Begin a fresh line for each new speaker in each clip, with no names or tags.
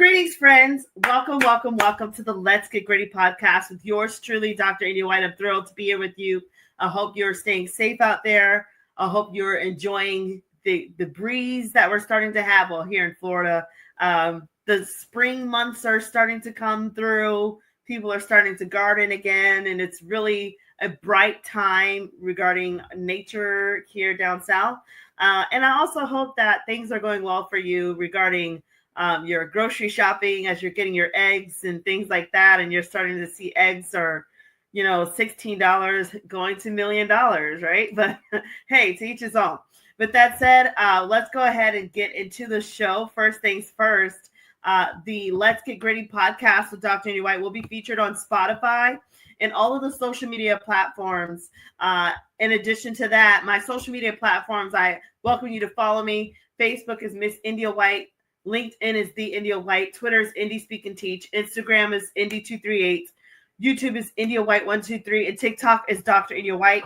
Greetings, friends. Welcome to the Let's Get Gritty podcast with yours truly, Dr. India White. I'm thrilled to be here with you. I hope you're staying safe out there. I hope you're enjoying the breeze that we're starting to have here in Florida. The spring months are starting to come through. People are starting to garden again, and it's really a bright time regarding nature here down south. And I also hope that things are going well for you regarding your grocery shopping as you're getting your eggs and things like that, and you're starting to see eggs are, $16 going to $1 million, right? But hey, to each his own. With that said, let's go ahead and get into the show. First things first, the Let's Get Gritty podcast with Dr. India White will be featured on Spotify and all of the social media platforms. In addition to that, my social media platforms, I welcome you to follow me. Facebook is Miss India White. LinkedIn is The India White. Twitter is Indie Speak and Teach. Instagram is Indie238. YouTube is India White 123. And TikTok is Dr. India White.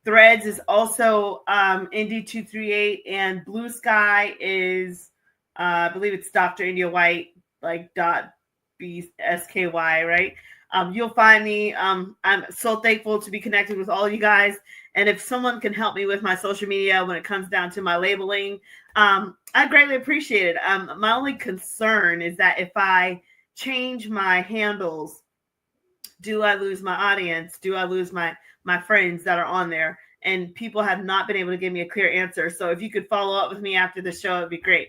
Threads is also Indie238. And Blue Sky is, I believe it's Dr. India White, like .bsky, right? You'll find me. I'm so thankful to be connected with all you guys. And if someone can help me with my social media when it comes down to my labeling, I greatly appreciate it. My only concern is that if I change my handles, do I lose my audience? Do I lose my friends that are on there? And people have not been able to give me a clear answer. So if you could follow up with me after the show, it'd be great.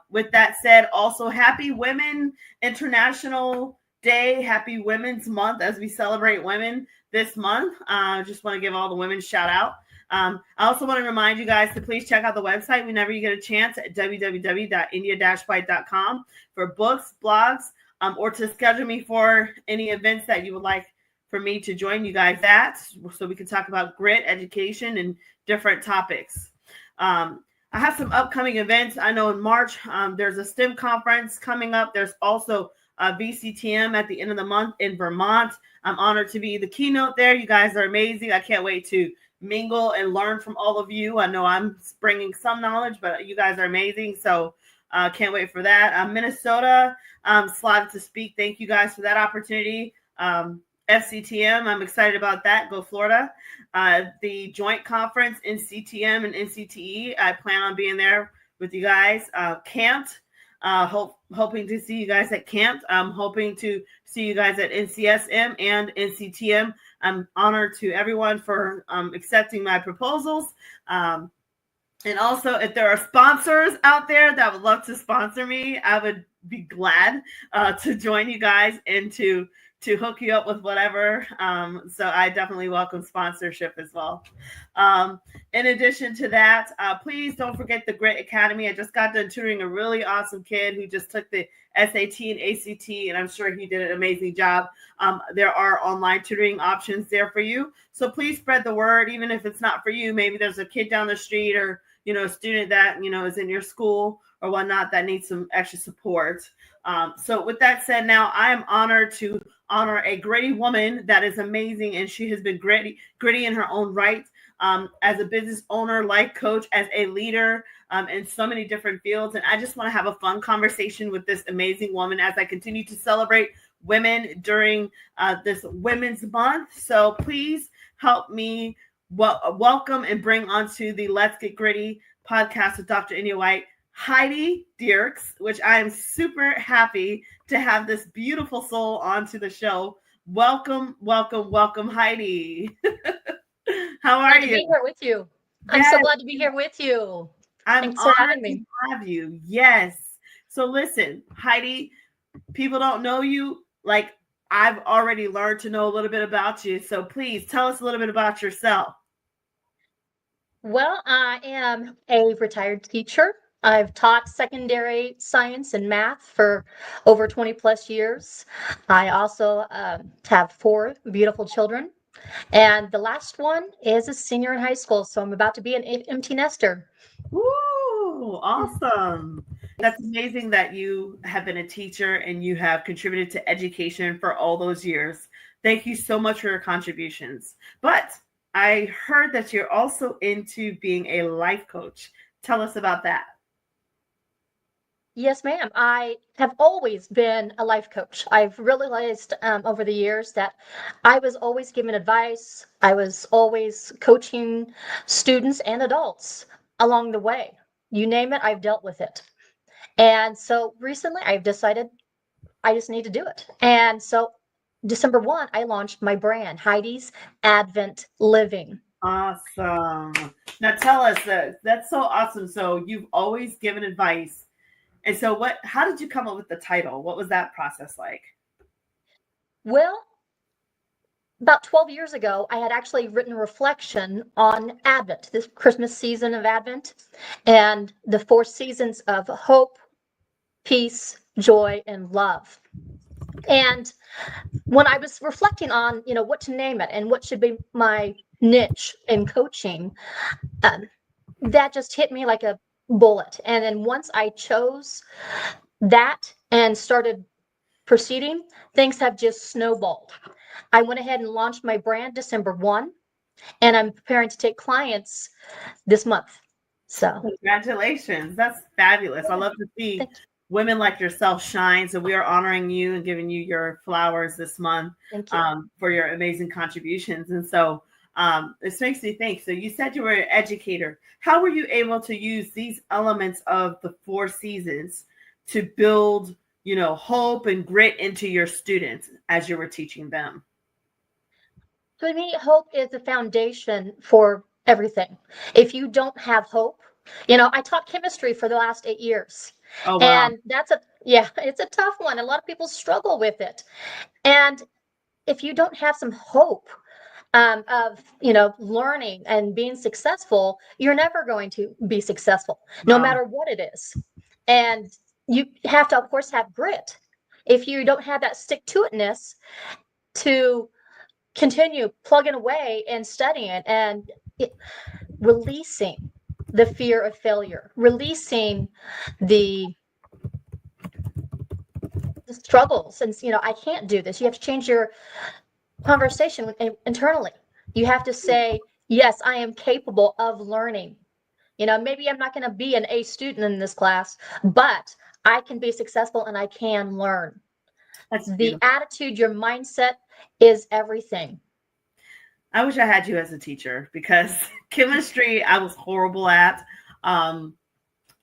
With that said, also happy Women International Day. Happy Women's Month as we celebrate women this month. Just want to give all the women a shout out. I also want to remind you guys to please check out the website whenever you get a chance at www.india-white.com for books, blogs, or to schedule me for any events that you would like for me to join you guys at, so we can talk about grit, education, and different topics. I have some upcoming events. I know in March, there's a STEM conference coming up. There's also a VCTM at the end of the month in Vermont. I'm honored to be the keynote there. You guys are amazing. I can't wait to mingle and learn from all of you. I know I'm bringing some knowledge, but you guys are amazing. So can't wait for that. Minnesota, slotted to speak. Thank you guys for that opportunity. FCTM, I'm excited about that. Go Florida. The joint conference in CTM and NCTE, I plan on being there with you guys. Camp, hoping to see you guys at Camp. I'm hoping to see you guys at NCSM and NCTM. I'm honored to everyone for accepting my proposals. And also, if there are sponsors out there that would love to sponsor me, I would be glad to join you guys and to hook you up with whatever. So I definitely welcome sponsorship as well. In addition to that, please don't forget the Grit Academy. I just got done tutoring a really awesome kid who just took the SAT and ACT, and I'm sure he did an amazing job. There are online tutoring options there for you. So please spread the word, even if it's not for you. Maybe there's a kid down the street or, a student that, is in your school or whatnot that needs some extra support. So with that said, now I am honored to honor a gritty woman that is amazing, and she has been gritty in her own right, as a business owner, life coach, as a leader, in so many different fields. And I just want to have a fun conversation with this amazing woman as I continue to celebrate women during this Women's Month. So please help me welcome and bring onto the Let's Get Gritty podcast with Dr. India White, Heidi Diercks, which I am super happy to have this beautiful soul onto the show. Welcome, Heidi. How are you?
Glad to be here with you. I'm so glad to be here with you. Thanks for having me.
To have you. Yes. So listen, Heidi, people don't know you. Like, I've already learned to know a little bit about you. So please tell us a little bit about yourself.
Well, I am a retired teacher. I've taught secondary science and math for over 20 plus years. I also have 4 beautiful children. And the last one is a senior in high school. So I'm about to be an empty nester.
Ooh, awesome. That's amazing that you have been a teacher and you have contributed to education for all those years. Thank you so much for your contributions. But I heard that you're also into being a life coach. Tell us about that.
Yes, ma'am. I have always been a life coach. I've realized over the years that I was always giving advice. I was always coaching students and adults along the way. You name it, I've dealt with it. And so recently I've decided I just need to do it. And so December 1, I launched my brand, Heidi's Advent Living.
Awesome. Now tell us that that's so awesome. So you've always given advice. And so how did you come up with the title? What was that process like?
Well, about 12 years ago, I had actually written a reflection on Advent, this Christmas season of Advent, and the four seasons of hope, peace, joy, and love. And when I was reflecting on, what to name it and what should be my niche in coaching, um, that just hit me like a bullet. And then once I chose that and started proceeding, things have just snowballed. I went ahead and launched my brand December 1, and I'm preparing to take clients this month. So,
Congratulations. That's fabulous. I love to see
thank you.
women like yourself shine. So we are honoring you and giving you your flowers this month
Thank you.
for your amazing contributions. And so this makes me think. So you said you were an educator. How were you able to use these elements of the four seasons to build, hope and grit into your students as you were teaching them?
To me, hope is the foundation for everything. If you don't have hope, I taught chemistry for the last 8 years.
Oh, wow.
And yeah, it's a tough one. A lot of people struggle with it. And if you don't have some hope of, learning and being successful, you're never going to be successful, no
Wow.
matter what it is. And you have to, of course, have grit. If you don't have that stick to itness to continue plugging away and studying and releasing the fear of failure, releasing the struggles, and I can't do this. You have to change your conversation internally. You have to say, yes, I am capable of learning. Maybe I'm not going to be an A student in this class, but I can be successful and I can learn.
That's
The
beautiful.
attitude, your mindset is everything.
I wish I had you as a teacher because chemistry I was horrible at. Um,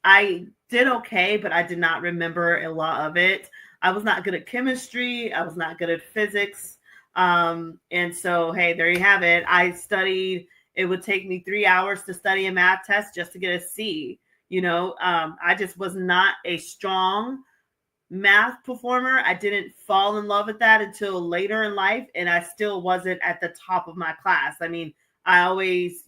I did okay, but I did not remember a lot of it. I was not good at chemistry. I was not good at physics. And so, hey, there you have it. I studied, it would take me 3 hours to study a math test just to get a C. I just was not a strong math performer. I didn't fall in love with that until later in life, and I still wasn't at the top of my class. I mean, I always,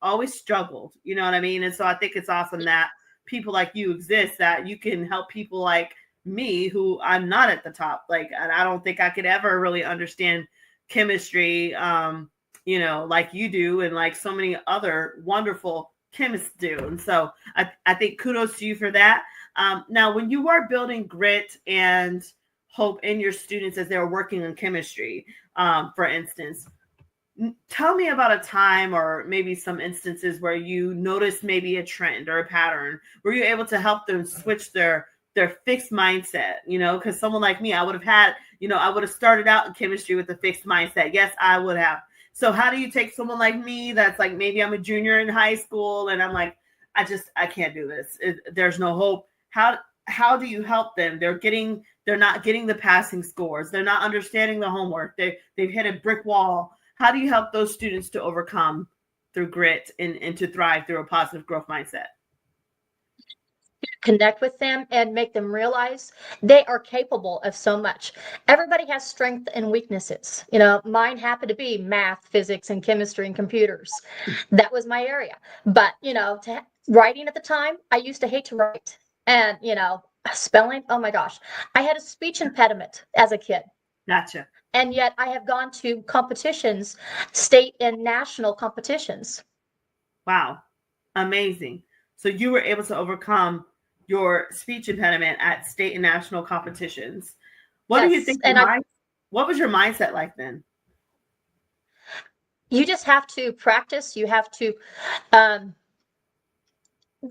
always struggled, you know what I mean? And so I think it's awesome that people like you exist, that you can help people like me who I'm not at the top. Like, and I don't think I could ever really understand chemistry, like you do, and like so many other wonderful chemists do. And so I think kudos to you for that. Now, when you are building grit and hope in your students as they're working on chemistry, for instance, tell me about a time or maybe some instances where you noticed maybe a trend or a pattern. Were you able to help them switch their fixed mindset? Because someone like me, I would have had, I would have started out in chemistry with a fixed mindset. Yes, I would have. So how do you take someone like me that's like maybe I'm a junior in high school and I'm like, I can't do this. There's no hope. How do you help them? They're not getting the passing scores. They're not understanding the homework. They've hit a brick wall. How do you help those students to overcome through grit and to thrive through a positive growth mindset?
Connect with them and make them realize they are capable of so much. Everybody has strengths and weaknesses. Mine happened to be math, physics, and chemistry and computers. That was my area. But, writing at the time, I used to hate to write. And, spelling, oh my gosh. I had a speech impediment as a kid.
Gotcha.
And yet I have gone to competitions, state and national competitions.
Wow. Amazing. So you were able to overcome your speech impediment at state and national competitions. What do you
Yes.
think
And
what was your mindset like then?
you just have to practice. You have to um,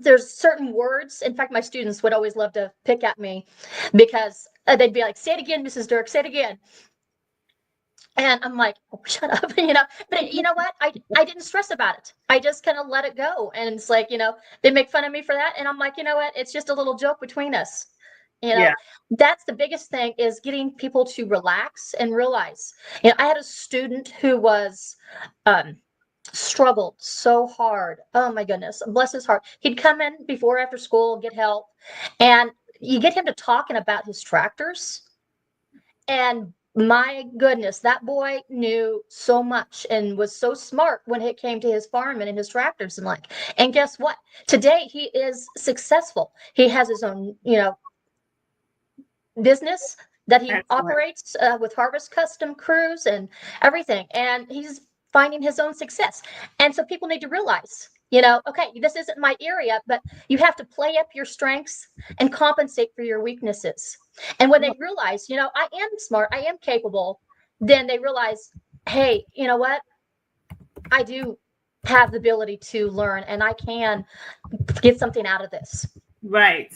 there's certain words. In fact, my students would always love to pick at me because they'd be like, say it again, Mrs. Dirk, say it again. And I'm like, oh, shut up, but you know what? I didn't stress about it. I just kind of let it go. And it's like, they make fun of me for that. And I'm like, you know what? It's just a little joke between us. You know,
Yeah.
that's the biggest thing, is getting people to relax and realize, I had a student who was, struggled so hard. Oh my goodness, bless his heart. He'd come in before after school, get help, and you get him to talking about his tractors, and my goodness, that boy knew so much and was so smart when it came to his farm and his tractors and like. And guess what? Today he is successful. He has his own, business that he
Excellent.
operates with Harvest Custom Crews and everything. And he's finding his own success. And so people need to realize, okay, this isn't my area, but you have to play up your strengths and compensate for your weaknesses. And when they realize, I am smart, I am capable, then they realize, hey, you know what? I do have the ability to learn and I can get something out of this.
Right.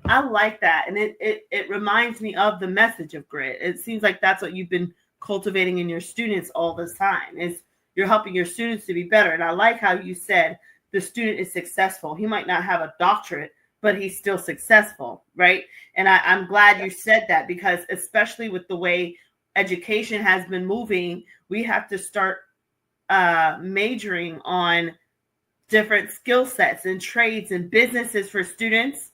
I like that. And it reminds me of the message of grit. It seems like that's what you've been cultivating in your students all this time, is you're helping your students to be better. And I like how you said the student is successful. He might not have a doctorate, but he's still successful, right? And I'm glad you said that, because especially with the way education has been moving, we have to start majoring on different skill sets and trades and businesses for students,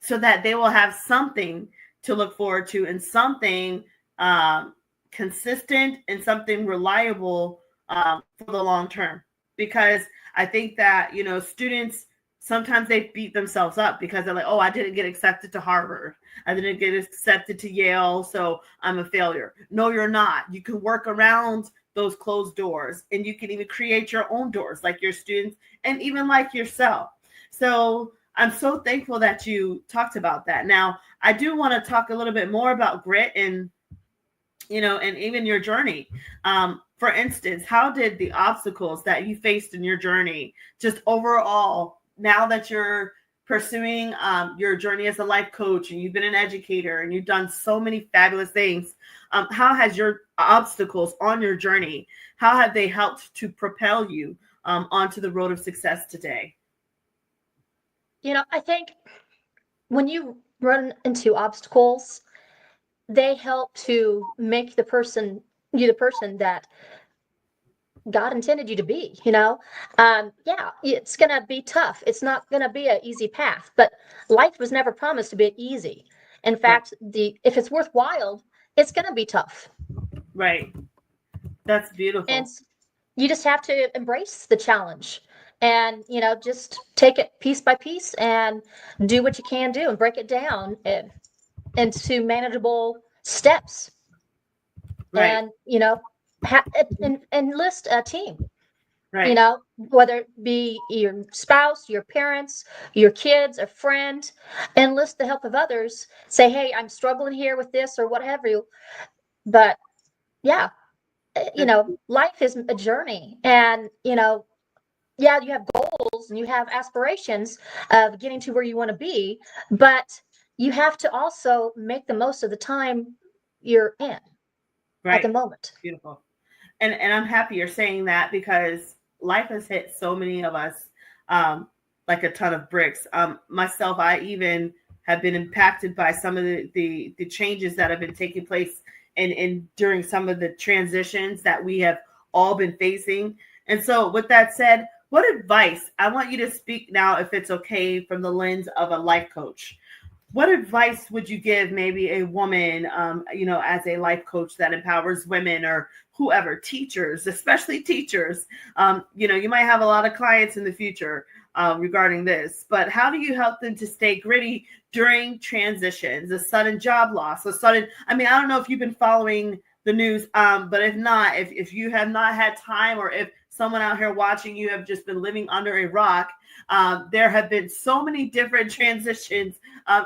so that they will have something to look forward to, and something consistent and something reliable for the long term. Because I think that, students sometimes they beat themselves up because they're like, oh, I didn't get accepted to Harvard. I didn't get accepted to Yale, so I'm a failure. No, you're not. You can work around those closed doors, and you can even create your own doors, like your students and even like yourself. So I'm so thankful that you talked about that. Now, I do want to talk a little bit more about grit and, and even your journey. For instance, how did the obstacles that you faced in your journey, just overall, now that you're pursuing your journey as a life coach, and you've been an educator, and you've done so many fabulous things, how has your obstacles on your journey, how have they helped to propel you onto the road of success today?
I think when you run into obstacles, they help to make the person that God intended you to be, yeah, it's going to be tough. It's not going to be an easy path, but life was never promised to be easy. In
Right.
fact, if it's worthwhile, it's going to be tough.
Right. That's
And
beautiful.
you just have to embrace the challenge and, just take it piece by piece and do what you can do and break it down into manageable steps.
Right.
And, enlist a team,
Right.
whether it be your spouse, your parents, your kids, a friend, enlist the help of others. Say, hey, I'm struggling here with this or whatever. But yeah,
That's
life is a journey. And, yeah, you have goals and you have aspirations of getting to where you want to be, but you have to also make the most of the time you're in at the
right.
moment.
Beautiful. And I'm happy you're saying that, because life has hit so many of us um, like a ton of bricks. Myself, I even have been impacted by some of the changes that have been taking place and during some of the transitions that we have all been facing. And so, with that said, what advice, I want you to speak now, if it's okay, from the lens of a life coach. What advice would you give maybe a woman, as a life coach that empowers women, or whoever, teachers, especially teachers? You might have a lot of clients in the future regarding this, but how do you help them to stay gritty during transitions, a sudden job loss, I mean, I don't know if you've been following the news, but if not, if you have not had time, or if someone out here watching you have just been living under a rock, there have been so many different transitions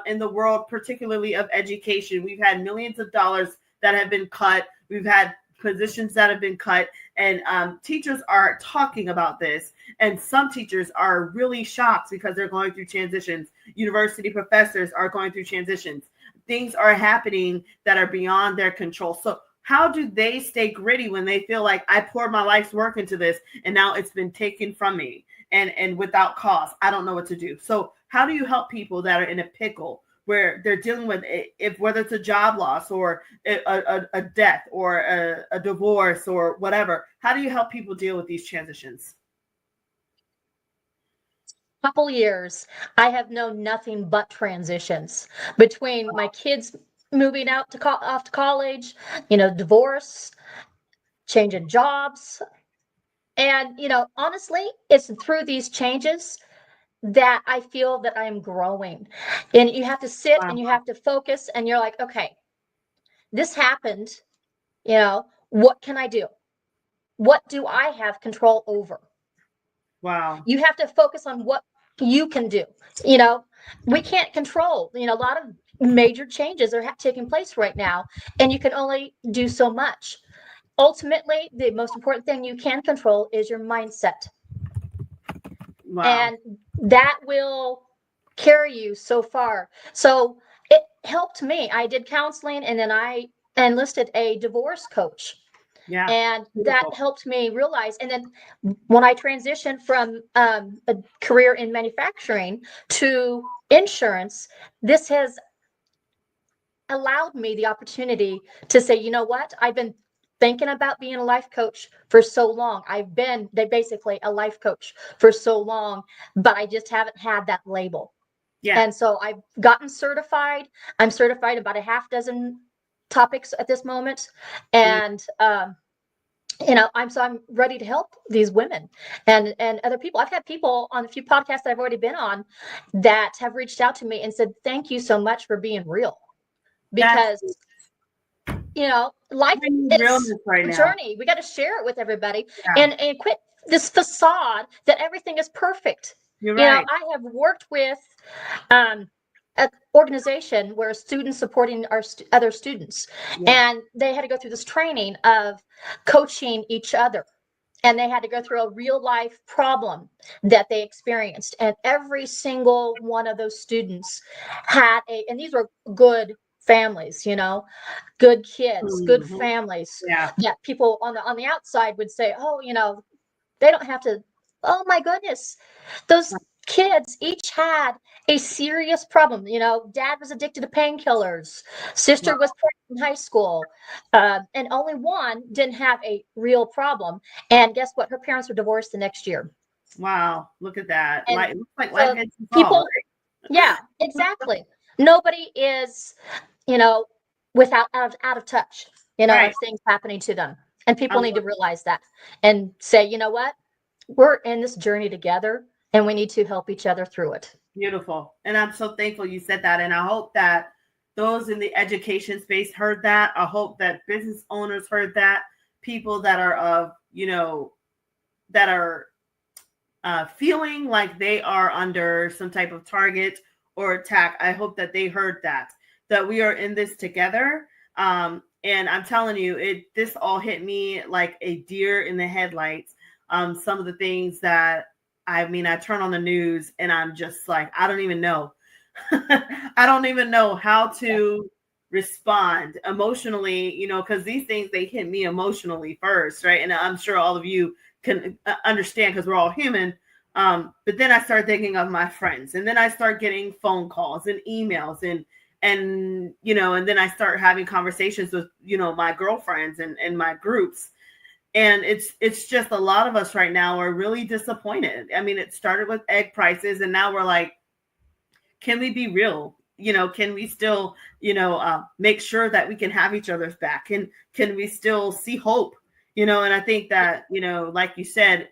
in the world, particularly of education. We've had millions of dollars that have been cut. We've had positions that have been cut. and teachers are talking about this, and some teachers are really shocked because they're going through transitions. University professors are going through transitions. Things are happening that are beyond their control. So how do they stay gritty when they feel like I poured my life's work into this and now it's been taken from me and without cause? I don't know what to do. So how do you help people that are in a pickle where they're dealing with, if whether it's a job loss or a death or a divorce or whatever? How do you help people deal with these transitions?
Couple years, I have known nothing but transitions between my kids moving out to off to college, divorce, changing jobs. And, honestly, it's through these changes that I feel that I'm growing. And you have to sit
Wow.
and you have to focus, and you're like, okay, this happened, what can I do? What do I have control over?
Wow.
You have to focus on what you can do. You know, we can't control, a lot of major changes are taking place right now, and you can only do so much. Ultimately, the most important thing you can control is your mindset.
Wow.
And that will carry you so far. So it helped me. I did counseling, and then I enlisted a divorce coach.
Yeah.
And that
Beautiful.
helped me realize. And then when I transitioned from a career in manufacturing to insurance, this has allowed me the opportunity to say, you know what, I've been thinking about being a life coach for so long. I've been basically a life coach for so long, but I just haven't had that label.
Yeah.
And so I've gotten certified. I'm certified about a half dozen topics at this moment. And I'm ready to help these women and other people. I've had people on a few podcasts that I've already been on that have reached out to me and said, thank you so much for being real.
That's
Because life
we need
is
realness right
a
now.
journey. We got to share it with everybody,
Yeah.
and quit this facade that everything is perfect.
You're right.
I have worked with um, an organization where students supporting our other students,
Yeah.
and they had to go through this training of coaching each other. And they had to go through a real life problem that they experienced. And every single one of those students and these were good families, good kids, good
Mhm.
families
Yeah.
that people on the outside would say, oh, they don't have to. Oh my goodness, those kids each had a serious problem. Dad was addicted to painkillers, sister was pregnant in high school, and only one didn't have a real problem. And guess what? Her parents were divorced the next year.
Wow. Look at that.
And
Like, looks like life
so
hits us all,
people, yeah, exactly. Nobody is, you know, without out of touch,
right?
of things happening to them. And
I
people
love
need to realize that and say, you know what? We're in this journey together, and we need to help each other through it.
Beautiful. And I'm so thankful you said that. And I hope that those in the education space heard that. I hope that business owners heard that. People that are that are feeling like they are under some type of target or attack. I hope that they heard that we are in this together. And I'm telling you, this all hit me like a deer in the headlights. Some of the things that I turn on the news and I'm just like, I don't even know. I don't even know how to respond emotionally, because these things, they hit me emotionally first, right? And I'm sure all of you can understand because we're all human. But then I start thinking of my friends, and then I start getting phone calls and emails, and then I start having conversations with my girlfriends and my groups. And it's just a lot of us right now are really disappointed. I mean, it started with egg prices, and now we're like, can we be real? Can we still make sure that we can have each other's back? And can we still see hope? And I think that like you said,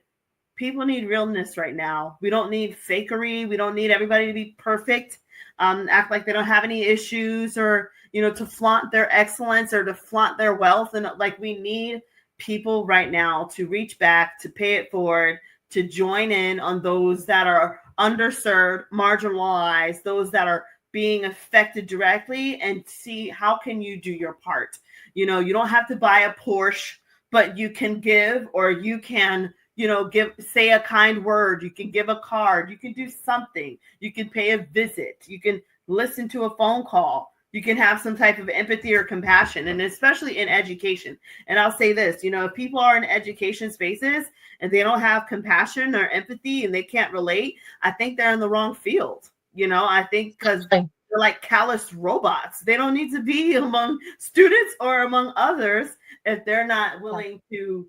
people need realness right now. We don't need fakery. We don't need everybody to be perfect, act like they don't have any issues, or to flaunt their excellence or to flaunt their wealth. And like, we need people right now to reach back, to pay it forward, to join in on those that are underserved, marginalized, those that are being affected directly, and see how can you do your part. You don't have to buy a Porsche but you can give, or you can, say a kind word, you can give a card, you can do something, you can pay a visit, you can listen to a phone call, you can have some type of empathy or compassion, and especially in education. And I'll say this, if people are in education spaces and they don't have compassion or empathy and they can't relate, I think they're in the wrong field. I think because they're like callous robots. They don't need to be among students or among others if they're not willing to,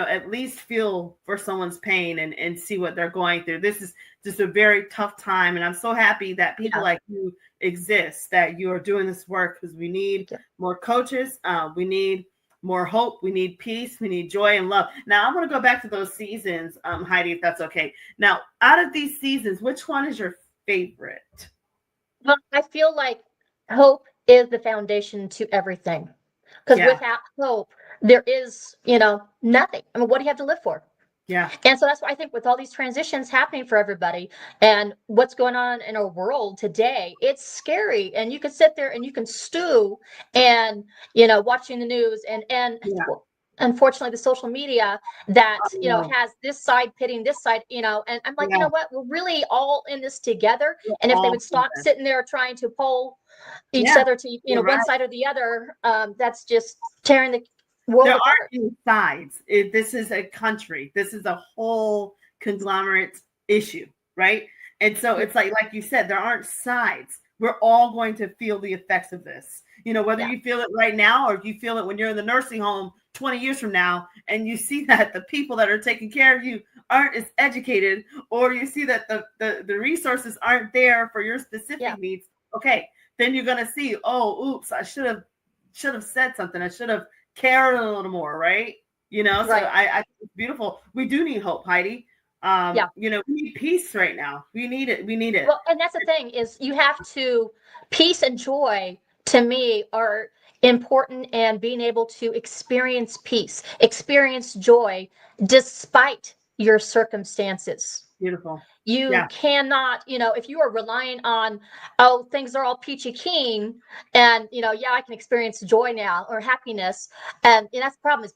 at least feel for someone's pain and see what they're going through. This is just a very tough time. And I'm so happy that people like you exist, that you are doing this work, because we need more coaches. We need more hope. We need peace. We need joy and love. Now, I want to go back to those seasons, Heidi, if that's okay. Now, out of these seasons, which one is your favorite?
Well, I feel like hope is the foundation to everything. Because without hope, there is, nothing. I mean, what do you have to live for?
Yeah.
And so that's why I think with all these transitions happening for everybody and what's going on in our world today, it's scary. And you can sit there and you can stew and, watching the news and unfortunately the social media that, has this side pitting this side, and I'm like, you know what, we're really all in this together. And if they would stop sitting there trying to pull each other to, one side or the other, that's just tearing the world
there
apart.
aren't any sides. This is a country. This is a whole conglomerate issue, right? And so it's like you said, there aren't sides. We're all going to feel the effects of this. Whether you feel it right now or if you feel it when you're in the nursing home 20 years from now, and you see that the people that are taking care of you aren't as educated, or you see that the resources aren't there for your specific needs. Okay, then you're gonna see, oh, oops, I should have said something. I should have cared a little more, right? So I think it's beautiful. We do need hope, Heidi. We need peace right now. We need it.
Well, and that's the thing is you have to, peace and joy to me are important, and being able to experience peace, experience joy despite your circumstances.
Beautiful.
You cannot, if you are relying on, things are all peachy keen and, I can experience joy now or happiness. And that's the problem is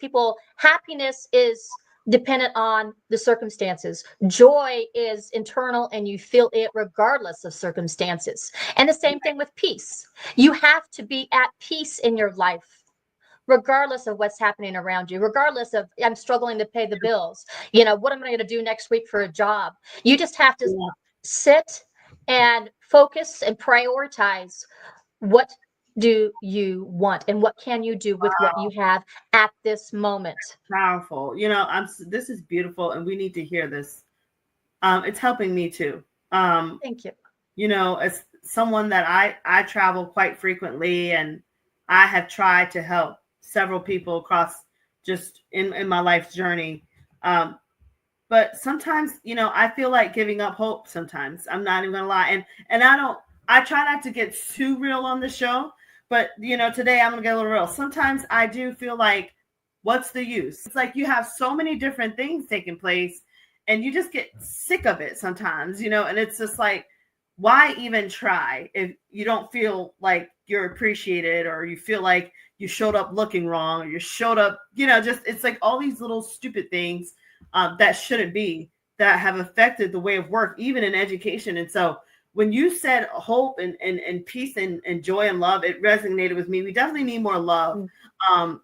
happiness is dependent on the circumstances. Joy is internal and you feel it regardless of circumstances. And the same thing with peace. You have to be at peace in your life, regardless of what's happening around you, regardless of I'm struggling to pay the bills. What am I going to do next week for a job? You just have to sit and focus and prioritize what do you want and what can you do with what you have at this moment.
Powerful. This is beautiful, and we need to hear this. It's helping me too.
Thank you.
As someone that I travel quite frequently, and I have tried to help several people across just in my life's journey. But sometimes, I feel like giving up hope sometimes. I'm not even gonna lie. And I try not to get too real on the show, but today I'm gonna get a little real. Sometimes I do feel like, what's the use? It's like you have so many different things taking place and you just get sick of it sometimes, and it's just like, why even try if you don't feel like you're appreciated, or you feel like you showed up looking wrong, or you showed up, just, it's like all these little stupid things that shouldn't be, that have affected the way of work, even in education. And so when you said hope and peace and joy and love, it resonated with me. We definitely need more love,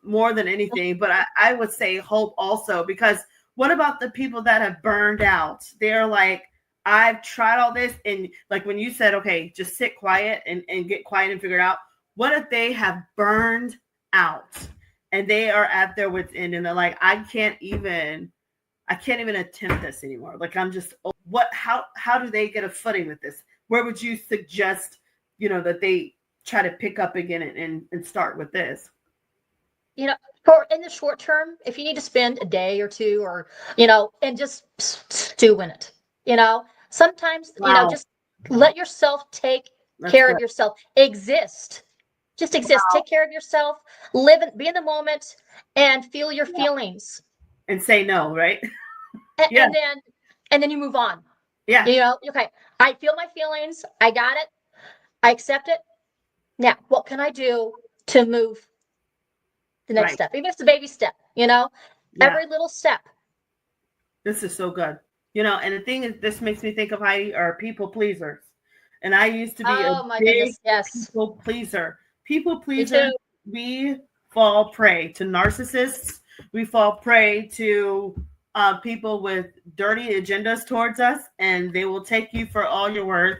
more than anything. But I would say hope also, because what about the people that have burned out? They're like, I've tried all this. And like when you said, okay, just sit quiet and get quiet and figure it out. What if they have burned out and they are at their wits' end and they're like, I can't even attempt this anymore. Like, I'm just, how do they get a footing with this? Where would you suggest, that they try to pick up again and start with this?
For in the short term, if you need to spend a day or two, or, and just stew in it, sometimes, just let yourself take care of yourself, just exist, take care of yourself, be in the moment and feel your feelings.
And say no, right?
And then you move on.
Yeah.
Okay, I feel my feelings. I got it. I accept it. Now, what can I do to move the next step, even if it's a baby step, every little step.
This is so good. And the thing is, this makes me think of Heidi, are people pleasers. And I used to be a
Oh my
big
goodness, yes.
people pleaser. People
Me
pleasers,
too.
we fall prey to narcissists. We fall prey to people with dirty agendas towards us, and they will take you for all your worth,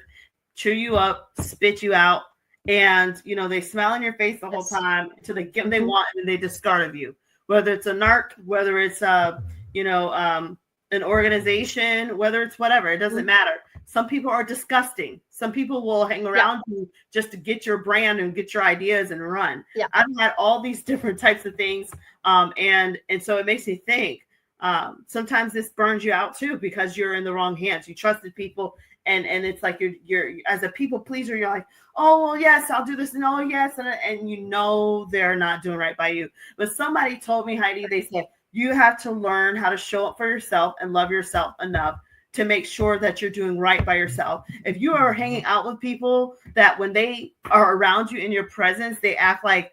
chew you up, spit you out, and they smile in your face the whole time until they get what they want, and they discard of you. Whether it's a narc, whether it's an organization, whether it's whatever, it doesn't matter. Some people are disgusting. Some people will hang around you just to get your brand and get your ideas and run.
Yeah.
I've had all these different types of things, and so it makes me think. Sometimes this burns you out too because you're in the wrong hands. You trusted people, and it's like you're as a people pleaser. You're like, oh well, yes, I'll do this, and oh yes, and they're not doing right by you. But somebody told me, Heidi, they said you have to learn how to show up for yourself and love yourself enough to make sure that you're doing right by yourself. If you are hanging out with people that when they are around you in your presence, they act like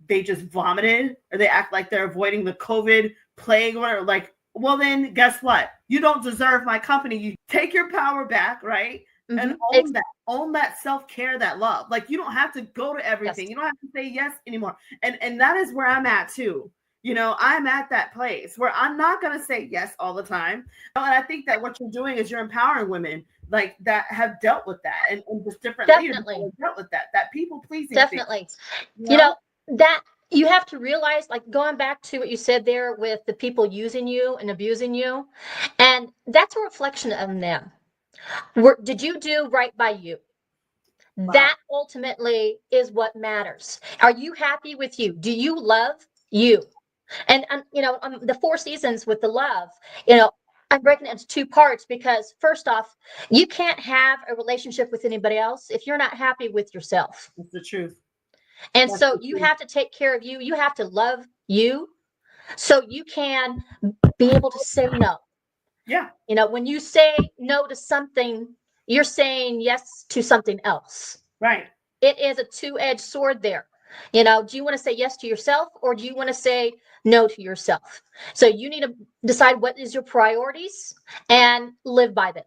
they just vomited, or they act like they're avoiding the COVID plague, or like, well, then guess what? You don't deserve my company. You take your power back, right? And own that self-care, that love. Like, you don't have to go to everything. Yes. You don't have to say yes anymore. And that is where I'm at too. I'm at that place where I'm not going to say yes all the time. And I think that what you're doing is you're empowering women like that have dealt with that, and just different leaders have dealt with that people pleasing.
Definitely. That you have to realize, like, going back to what you said there with the people using you and abusing you, and that's a reflection of them. Did you do right by you? Wow. That ultimately is what matters. Are you happy with you? Do you love you? And the 4 seasons with the love, I'm breaking it into 2 parts because first off, you can't have a relationship with anybody else if you're not happy with yourself.
That's the truth.
And so you have to take care of you. You have to love you so you can be able to say no.
Yeah.
When you say no to something, you're saying yes to something else.
Right.
It is a 2-edged sword there. Do you want to say yes to yourself, or do you want to say no to yourself? So you need to decide what is your priorities and live by them.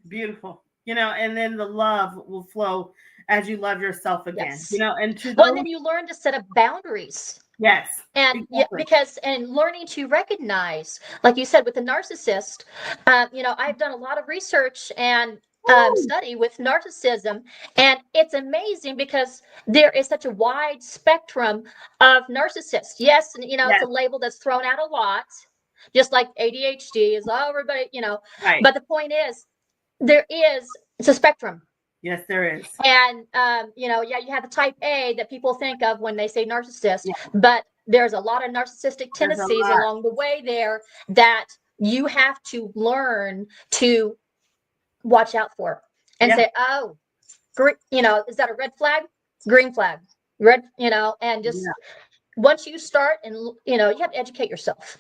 Beautiful. And then the love will flow as you love yourself again.
Yes.
And to
and then you learn to set up boundaries.
Yes.
And exactly. And learning to recognize, like you said, with the narcissist, I've done a lot of research and study with narcissism, and it's amazing because there is such a wide spectrum of narcissists. Yes, and it's a label that's thrown out a lot, just like ADHD is everybody,
Right.
But the point is, it's a spectrum.
Yes, there is.
And you have the type A that people think of when they say narcissist, but there's a lot of narcissistic tendencies along the way there that you have to learn to watch out for and say, oh, is that a red flag? Green flag, red, and just once you start, and you have to educate yourself,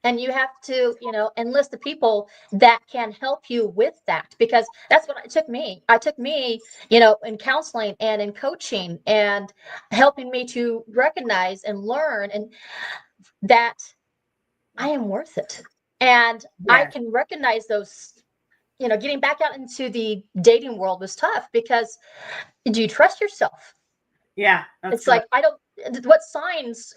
and you have to enlist the people that can help you with that, because that's what it took me in counseling and in coaching and helping me to recognize and learn and that I am worth it, and I can recognize those. Getting back out into the dating world was tough because do you trust yourself?
Yeah.
It's good. Like, what signs,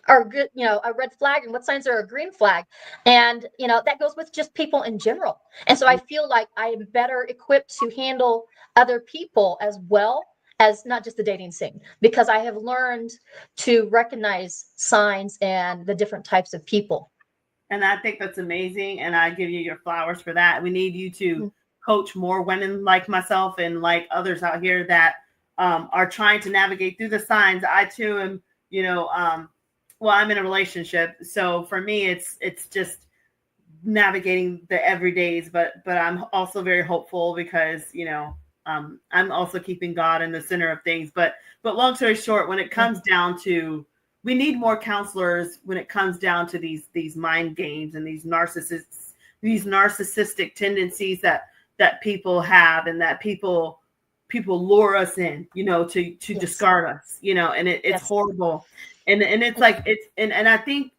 are good, a red flag, and what signs are a green flag. And, that goes with just people in general. And so I feel like I am better equipped to handle other people as well as not just the dating scene, because I have learned to recognize signs and the different types of people.
And I think that's amazing. And I give you your flowers for that. We need you to coach more women like myself and like others out here that are trying to navigate through the signs. I too am, I'm in a relationship. So for me, it's just navigating the everydays, but I'm also very hopeful because, I'm also keeping God in the center of things. But long story short, when it comes down to, we need more counselors when it comes down to these mind games and these narcissistic tendencies that people have, and that people lure us in, to discard us, and it's horrible. And it's like and I think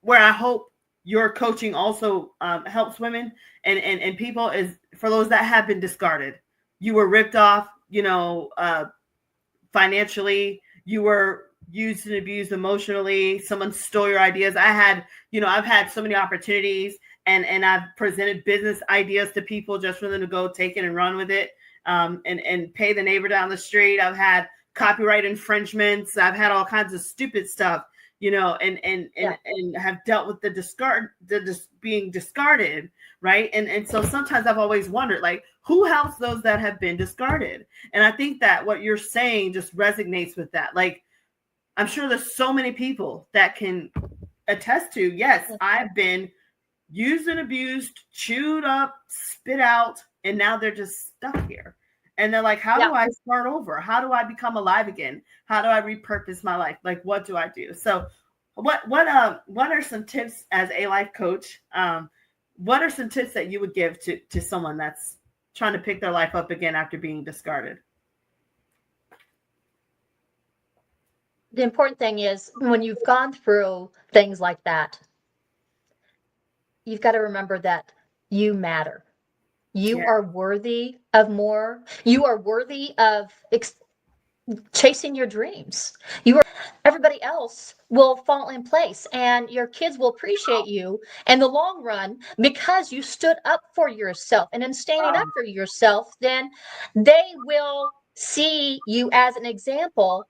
where I hope your coaching also helps women and people is for those that have been discarded. You were ripped off, financially, you were used and abused emotionally, someone stole your ideas. I've had so many opportunities and I've presented business ideas to people just for them to go take it and run with it, and pay the neighbor down the street. I've had copyright infringements. I've had all kinds of stupid stuff, and have dealt with being discarded, right? And so sometimes I've always wondered, like, who helps those that have been discarded? And I think that what you're saying just resonates with that. Like, I'm sure there's so many people that can attest to, yes, I've been used and abused, chewed up, spit out, and now they're just stuck here. And they're like, how do I start over? How do I become alive again? How do I repurpose my life? Like, what do I do? So what are some tips as a life coach? What are some tips that you would give to someone that's trying to pick their life up again after being discarded?
The important thing is when you've gone through things like that, you've got to remember that you matter. You are worthy of more. You are worthy of chasing your dreams. Everybody else will fall in place, and your kids will appreciate you in the long run because you stood up for yourself. And in standing up for yourself, then they will see you as an example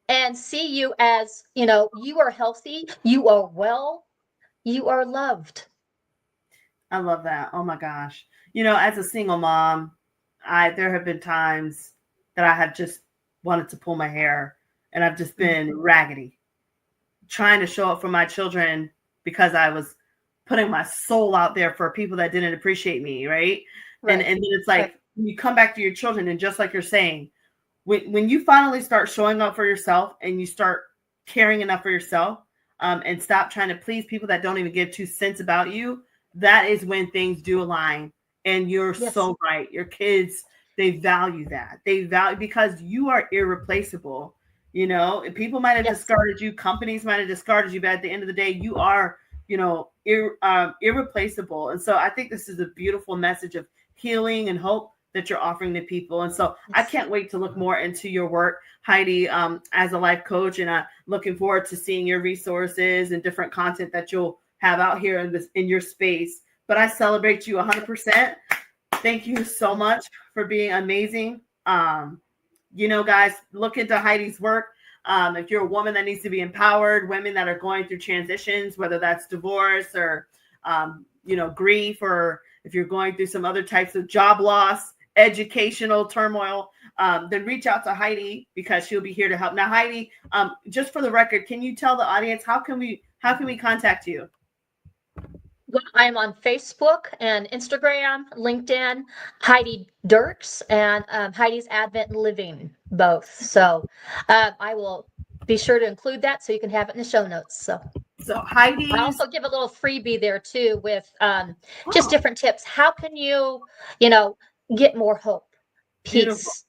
and see you as, you are healthy, you are well, you are loved.
I love that. Oh my gosh. As a single mom, there have been times that I have just wanted to pull my hair and I've just been raggedy, trying to show up for my children because I was putting my soul out there for people that didn't appreciate me, right? And then it's like you come back to your children, and just like you're saying, when you finally start showing up for yourself and you start caring enough for yourself, and stop trying to please people that don't even give 2 cents about you, that is when things do align. And you're so right. Your kids, they value that. They value because you are irreplaceable. People might have discarded you, companies might have discarded you, but at the end of the day, you are, irreplaceable. And so I think this is a beautiful message of healing and hope that you're offering to people. And so I can't wait to look more into your work, Heidi, as a life coach. And I'm looking forward to seeing your resources and different content that you'll have out here in your space. But I celebrate you 100%. Thank you so much for being amazing. Guys, look into Heidi's work. If you're a woman that needs to be empowered, women that are going through transitions, whether that's divorce or, grief, or if you're going through some other types of job loss, educational turmoil, then reach out to Heidi because she'll be here to help. Now, Heidi, just for the record, can you tell the audience how can we contact you?
Well, I'm on Facebook and Instagram, LinkedIn, Heidi Diercks, and Heidi's Advent Living, both. So I will be sure to include that so you can have it in the show notes. So
Heidi,
I also give a little freebie there too with just different tips. How can you, get more hope, peace,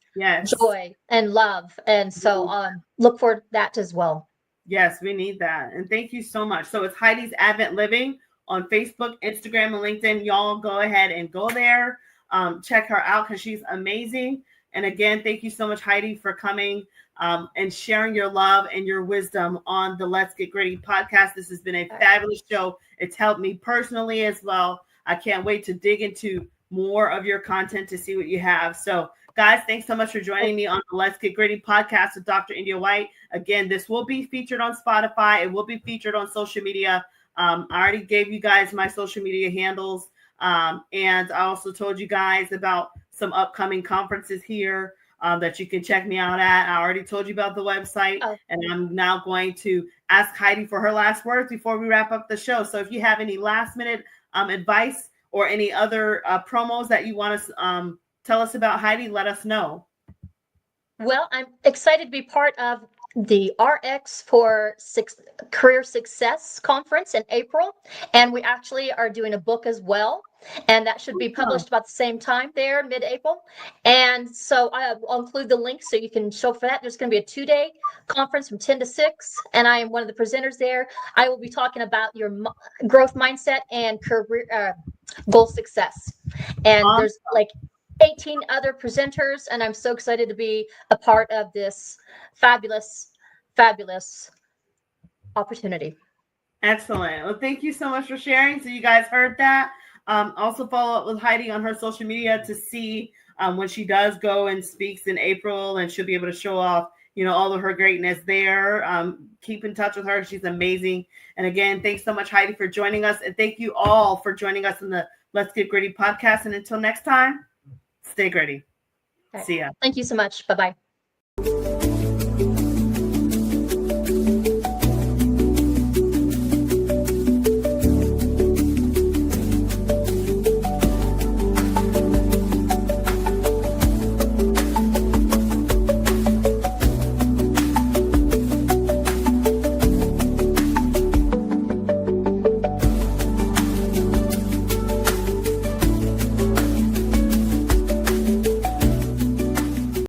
joy, and love? And so look for that as well.
Yes, we need that. And thank you so much. So it's Heidi's Advent Living on Facebook, Instagram, and LinkedIn. Y'all go ahead and go there. Check her out because she's amazing. And again, thank you so much, Heidi, for coming and sharing your love and your wisdom on the Let's Get Gritty podcast. This has been a fabulous show. It's helped me personally as well. I can't wait to dig into more of your content to see what you have. So, guys, thanks so much for joining me on the Let's Get Gritty podcast with Dr. India White. Again, this will be featured on Spotify. It will be featured on social media. I already gave you guys my social media handles. And I also told you guys about some upcoming conferences here that you can check me out at. I already told you about the website. And I'm now going to ask Heidi for her last words before we wrap up the show. So if you have any last minute advice or any other promos that you want to tell us about, Heidi, let us know.
Well, I'm excited to be part of the RX for Career Success Conference in April, and we actually are doing a book as well, and that should be published about the same time there, mid-April. And so I'll include the link so you can show for that. There's going to be a 2-day conference from 10 to 6, and I am one of the presenters there. I will be talking about your growth mindset and career goal success. And there's like 18 other presenters, and I'm so excited to be a part of this fabulous opportunity.
Excellent. Well, thank you so much for sharing. So you guys heard that. Also follow up with Heidi on her social media to see when she does go and speaks in April, and she'll be able to show off, all of her greatness there. Keep in touch with her. She's amazing. And again, thanks so much, Heidi, for joining us. And thank you all for joining us in the Let's Get Gritty podcast. And until next time, stay gritty.
Okay.
See ya.
Thank you so much. Bye-bye.